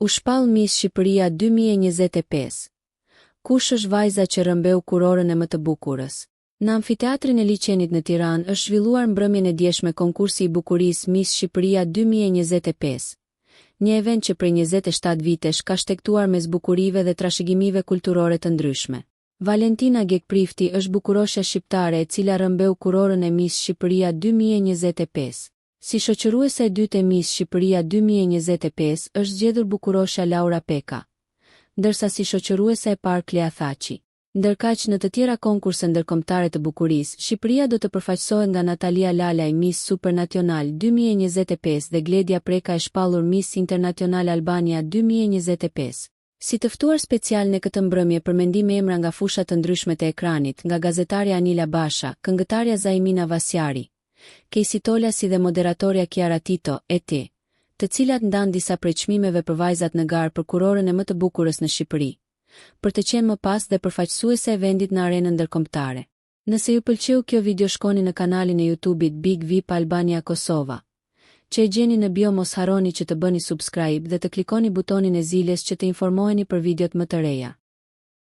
U shpall Miss Shqipëria 2025. Kush është vajza që rrëmbeu kurorën e më të bukurës? Në amfiteatrin e liçenit në Tiranë është zhvilluar mbrëmjen e djeshme konkursi i bukurisë Miss Shqipëria 2025. Një event që prej 27 vitesh ka shtektuar mes bukurive dhe trashëgimive kulturore të ndryshme. Valentina Gekprifti është bukurosha shqiptare e cila rrëmbeu kurorën e Miss Shqipëria 2025. Si shoqëruese e dytë e Miss Shqipëria 2025 është zgjedhur bukurosha Laura Peka, ndërsa si shoqëruese e parë Klea Thaçi. Ndërkaq në të tjera konkurse ndërkombëtare të bukurisë, Shqipëria do të përfaqësohet nga Natalia Lalaj Miss Supernacional 2025 dhe Gledia Preka e shpallur Miss Internacional Albania 2025. Si të ftuar special në këtë mbrëmje përmendim emra nga fusha të ndryshme të ekranit, nga gazetarja Anila Basha, këngëtarja Zaimina Vasjari, Casey Tola si dhe moderatorja Kiara Tito, e.t., të cilat ndan disa prej çmimeve për vajzat në garë për kurorën e më të bukurës në Shqipëri, për të qenë më pas dhe përfaqësuese e vendit në arenën ndërkombëtare. Nëse ju pëlqeu kjo video shkoni në kanalin e YouTube-it Big VIP Albania Kosova, që e gjeni në bio. Mos harroni që të bëni subscribe dhe të klikoni butonin e zilës që të informoheni për videot më të reja.